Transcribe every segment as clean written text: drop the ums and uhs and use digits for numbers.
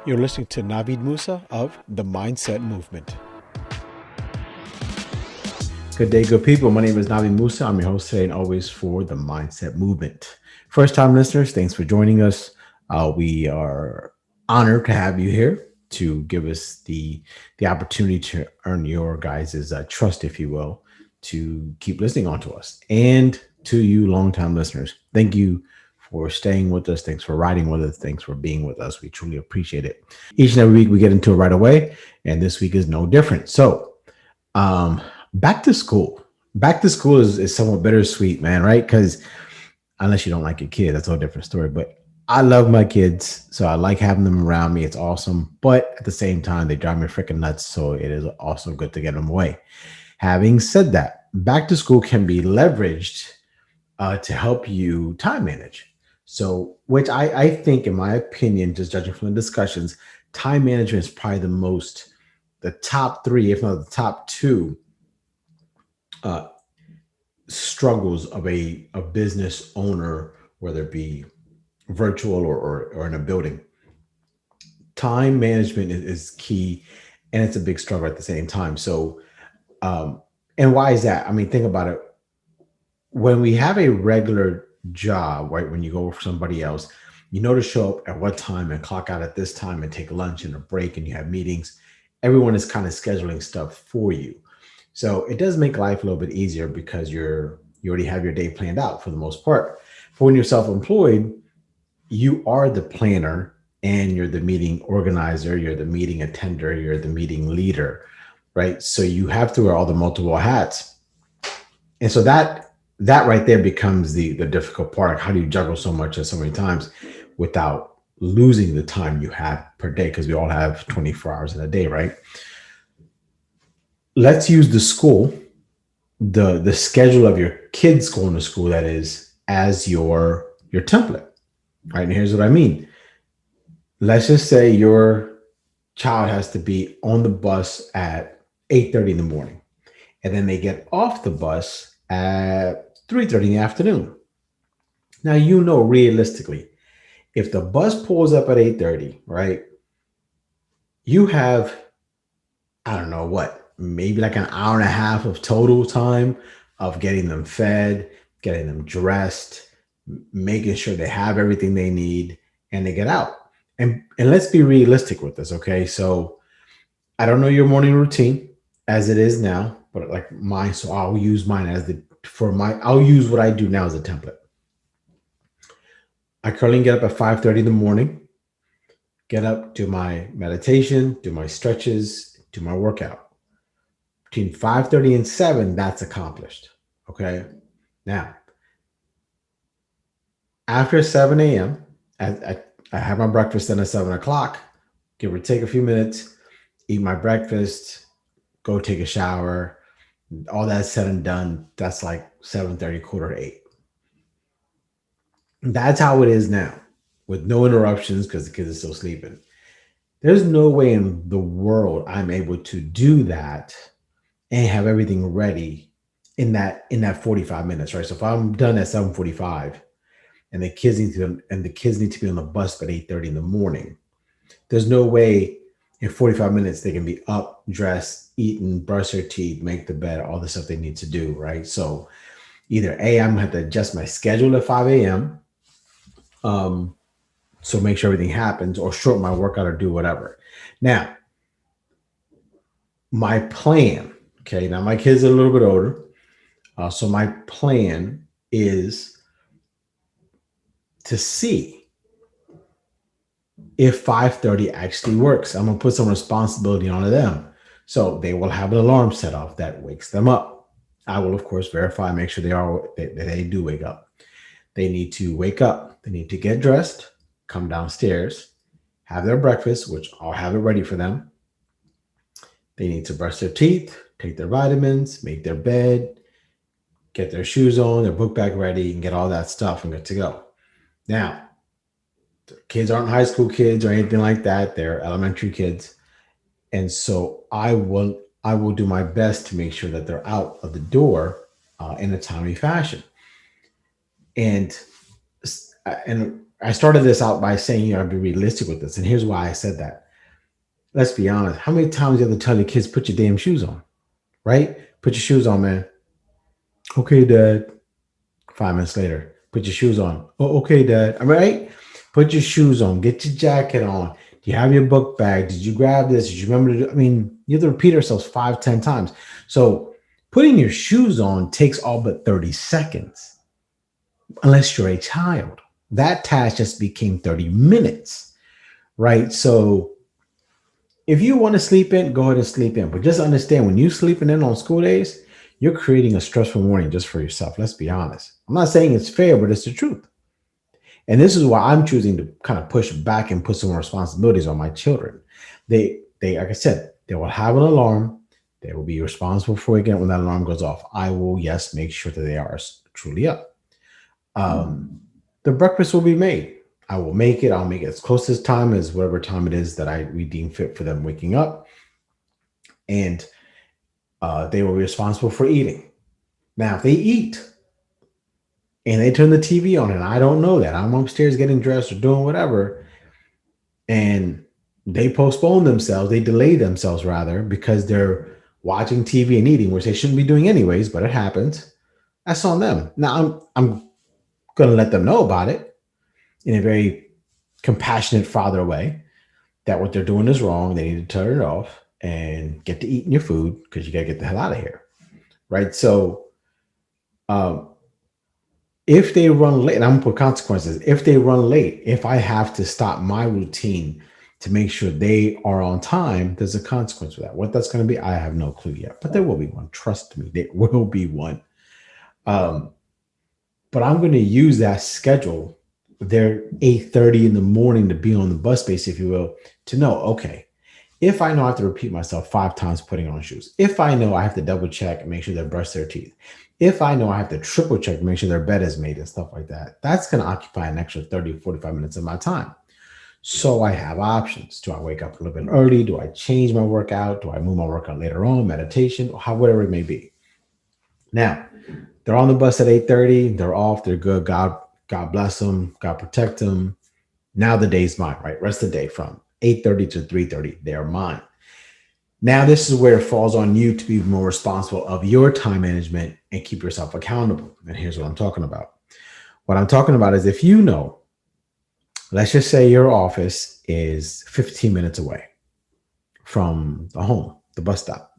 You're listening to Navid Moosa of the Mindset Movement. Good day, good people. My name is Navid Moosa. I'm your host today and always for the Mindset Movement. First time listeners, thanks for joining us. We are honored to have you here to give us the opportunity to earn your guys' trust, if you will, to keep listening on to us. And to you longtime listeners, thank you for staying with us. Thanks for riding with us. Thanks for being with us. We truly appreciate it. Each and every week we get into it right away, and this week is no different. So, um, back to school. Back to school is somewhat bittersweet, man, right? Because unless you don't like your kid, that's a whole different story. But I love my kids, so I like having them around me. It's awesome. But at the same time, they drive me freaking nuts. So it is also good to get them away. Having said that, back to school can be leveraged to help you time manage. So, which I think, in my opinion, just judging from the discussions, time management is probably the top three, if not the top two, uh, struggles of a business owner, whether it be virtual or in a building. Time management is key, and it's a big struggle at the same time. So, um, and why is that? I mean, think about it. When we have a regular job, right? When you go for somebody else, you know to show up at what time and clock out at this time and take lunch and a break, and you have meetings. Everyone is kind of scheduling stuff for you. So it does make life a little bit easier because you already have your day planned out for the most part. For when you're self-employed, you are the planner and you're the meeting organizer, you're the meeting attender, you're the meeting leader, right? So you have to wear all the multiple hats. And so that right there becomes the difficult part. Like, how do you juggle so much at so many times without losing the time you have per day? Because we all have 24 hours in a day, right? Let's use the school, the schedule of your kids going to school, that is, as your template, right? And here's what I mean. Let's just say your child has to be on the bus at 8:30 in the morning, and then they get off the bus at 3:30 in the afternoon. Now, realistically, if the bus pulls up at 8:30, right, you have, I don't know what, maybe like an hour and a half of total time of getting them fed, getting them dressed, making sure they have everything they need, and they get out. And let's be realistic with this, okay? So I don't know your morning routine as it is now, but like mine, so I'll use mine I'll use what I do now as a template. I currently get up at 5:30 in the morning, get up, do my meditation, do my stretches, do my workout. Between 5:30 and 7, that's accomplished. Okay. Now, after 7 a.m., I have my breakfast then at 7 o'clock, give or take a few minutes, eat my breakfast, go take a shower. All that said and done, that's like 7:30, quarter to 8. That's how it is now, with no interruptions because the kids are still sleeping. There's no way in the world I'm able to do that and have everything ready in that 45 minutes, right? So if I'm done at 7:45 and the kids need to be on the bus at 8:30 in the morning, there's no way in 45 minutes they can be up, dressed, eaten, brush their teeth, make the bed, all the stuff they need to do, right? So either A, I'm gonna have to adjust my schedule at 5 a.m. So make sure everything happens, or shorten my workout, or do whatever. Now, my plan, okay, now my kids are a little bit older. So my plan is to see if 5:30 actually works. I'm gonna put some responsibility on them. So they will have an alarm set off that wakes them up. I will, of course, verify, make sure they do wake up. They need to wake up. They need to get dressed, come downstairs, have their breakfast, which I'll have it ready for them. They need to brush their teeth, take their vitamins, make their bed, get their shoes on, their book bag ready, and get all that stuff and good to go. Now, the kids aren't high school kids or anything like that. They're elementary kids. And so I will do my best to make sure that they're out of the door in a timely fashion. And and I started this out by saying you have to be realistic with this. And here's why I said that. Let's be honest. How many times you have to tell your kids, put your damn shoes on, right? Put your shoes on, man. Okay, dad. 5 minutes later, put your shoes on. Oh, okay, dad. All right. Put your shoes on. Get your jacket on. Do you have your book bag? Did you grab this? Did you remember to do? I mean, you have to repeat ourselves 5, 10 times. So putting your shoes on takes all but 30 seconds, unless you're a child. That task just became 30 minutes, right? So if you want to sleep in, go ahead and sleep in. But just understand when you're sleeping in on school days, you're creating a stressful morning just for yourself. Let's be honest. I'm not saying it's fair, but it's the truth. And this is why I'm choosing to kind of push back and put some more responsibilities on my children. They, like I said, they will have an alarm. They will be responsible for it again when that alarm goes off. I will, yes, make sure that they are truly up. The breakfast will be made. I will make it. I'll make it as close as time as whatever time it is that we deem fit for them waking up, and they will be responsible for eating. Now, if they eat and they turn the TV on, and I don't know that I'm upstairs getting dressed or doing whatever, and they postpone themselves, they delay themselves rather because they're watching TV and eating, which they shouldn't be doing anyways, but it happens. That's on them. Now, I'm going to let them know about it in a very compassionate father way, that what they're doing is wrong. They need to turn it off and get to eating your food because you got to get the hell out of here. Right. So um, if they run late, and I'm going to put consequences, if they run late, if I have to stop my routine to make sure they are on time, there's a consequence for that. What that's going to be, I have no clue yet, but there will be one. Trust me, there will be one. Um, but I'm going to use that schedule, their 8:30 in the morning to be on the bus base, if you will, to know, okay, if I know I have to repeat myself 5 times putting on shoes, if I know I have to double check and make sure they brush their teeth, if I know I have to triple check to make sure their bed is made and stuff like that, that's going to occupy an extra 30 or 45 minutes of my time. So I have options. Do I wake up a little bit early? Do I change my workout? Do I move my workout later on, meditation, or whatever it may be? Now, they're on the bus at 8:30. They're off. They're good. God bless them. God protect them. Now the day's mine, right? Rest of the day from 8:30 to 3:30. They are mine. Now this is where it falls on you to be more responsible of your time management and keep yourself accountable. And here's what I'm talking about. What I'm talking about is if you know, let's just say your office is 15 minutes away from the home, the bus stop,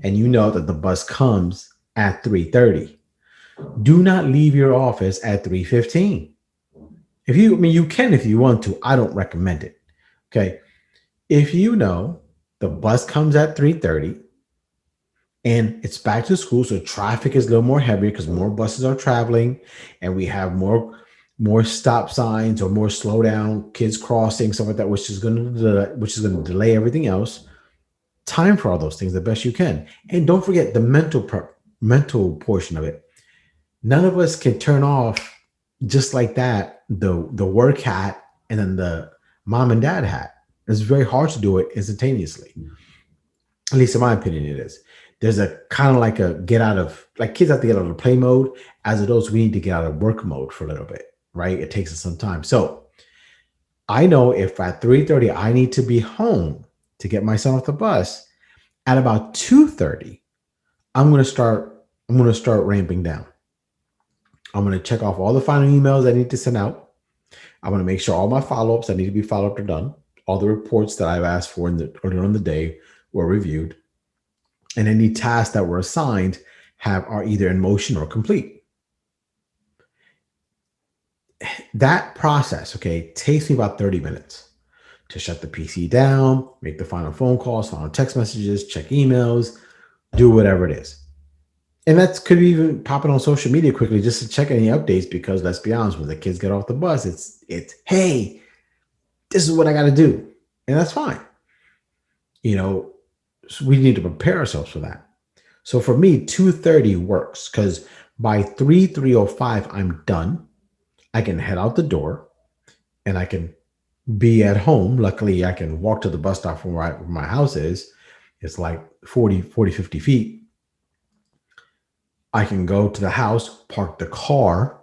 and you know that the bus comes at 3:30. Do not leave your office at 3:15. If you, I mean, you can if you want to. I don't recommend it. Okay. If you know the bus comes at 3:30 and it's back to school, so traffic is a little more heavy because more buses are traveling and we have more stop signs or more slow down, kids crossing, stuff like that, which is going to delay everything else. Time for all those things the best you can. And don't forget the mental portion of it. None of us can turn off just like that the work hat and then the mom and dad hat. It's very hard to do it instantaneously. At least in my opinion, it is. There's a kind of like a get out of, like, kids have to get out of play mode. As adults, we need to get out of work mode for a little bit, right? It takes us some time. So I know if at 3:30 I need to be home to get my son off the bus, at about 2:30, I'm gonna start ramping down. I'm gonna check off all the final emails I need to send out. I'm going to make sure all my follow-ups that need to be followed up are done. All the reports that I've asked for earlier in the day were reviewed, and any tasks that were assigned are either in motion or complete. That process, okay, takes me about 30 minutes to shut the PC down, make the final phone calls, final text messages, check emails, do whatever it is. And that could be even popping on social media quickly just to check any updates, because let's be honest, when the kids get off the bus, it's hey, this is what I got to do. And that's fine. You know, so we need to prepare ourselves for that. So for me, 2:30 works because by 3:05, I'm done. I can head out the door and I can be at home. Luckily, I can walk to the bus stop from where my house is. It's like 50 feet. I can go to the house, park the car,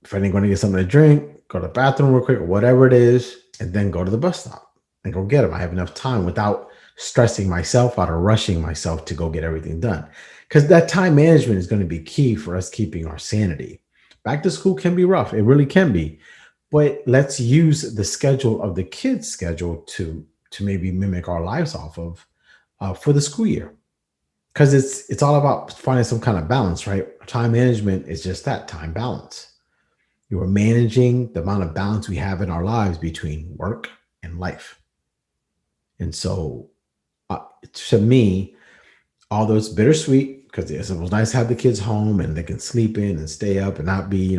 if I didn't going to get something to drink, go to the bathroom real quick or whatever it is, and then go to the bus stop and go get them. I have enough time without stressing myself out or rushing myself to go get everything done. Because that time management is going to be key for us keeping our sanity. Back to school can be rough. It really can be. But let's use the schedule of the kids' schedule to maybe mimic our lives off of for the school year. Because it's all about finding some kind of balance, right? Time management is just that time balance. You are managing the amount of balance we have in our lives between work and life. And so, to me, although it's bittersweet because it was nice to have the kids home and they can sleep in and stay up and not be,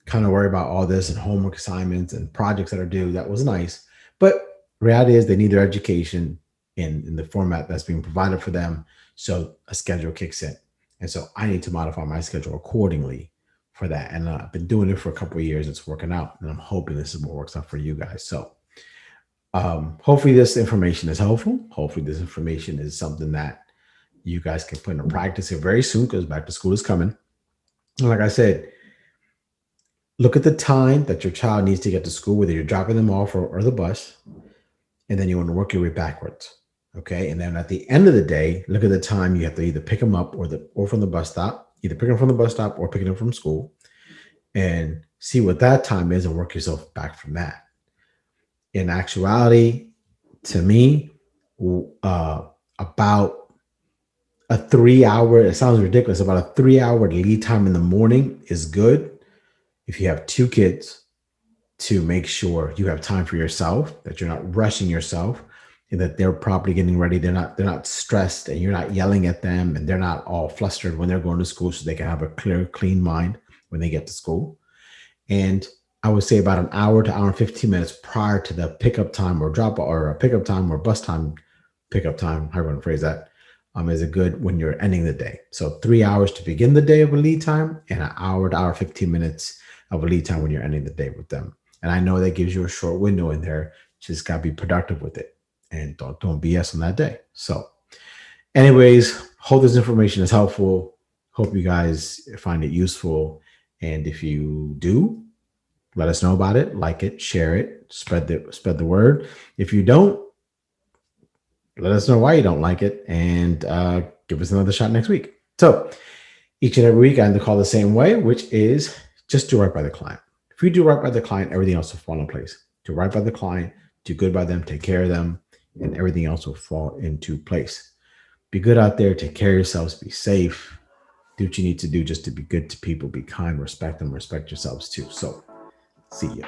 kind of worry about all this and homework assignments and projects that are due. That was nice. But reality is they need their education in the format that's being provided for them. So a schedule kicks in. And so I need to modify my schedule accordingly for that. And I've been doing it for a couple of years. It's working out. And I'm hoping this is what works out for you guys. So hopefully this information is helpful. Hopefully this information is something that you guys can put into practice here very soon because back to school is coming. And like I said, look at the time that your child needs to get to school, whether you're dropping them off or the bus, and then you want to work your way backwards. Okay. And then at the end of the day, look at the time you have to either pick them up or from the bus stop, either pick them from the bus stop or picking them from school, and see what that time is and work yourself back from that. In actuality, to me, about a 3 hour, it sounds ridiculous, about a 3 hour lead time in the morning is good if you have two kids, to make sure you have time for yourself, that you're not rushing yourself, and that they're properly getting ready. They're not stressed and you're not yelling at them and they're not all flustered when they're going to school, so they can have a clear, clean mind when they get to school. And I would say about an hour to hour and 15 minutes prior to the pickup time or drop or a pickup time or bus time, pickup time, how you want to phrase that, is a good when you're ending the day. So 3 hours to begin the day of a lead time and an hour to hour 15 minutes of a lead time when you're ending the day with them. And I know that gives you a short window in there. Just gotta be productive with it and don't BS on that day. So, anyways, hope this information is helpful. Hope you guys find it useful. And if you do, let us know about it, like it, share it, spread the word. If you don't, let us know why you don't like it and give us another shot next week. So each and every week I end the call the same way, which is just do right by the client. If you do right by the client, everything else will fall in place. Do right by the client, do good by them, take care of them, and everything else will fall into place. Be good out there, take care of yourselves, be safe, do what you need to do just to be good to people, be kind, respect them, respect yourselves too. So see ya.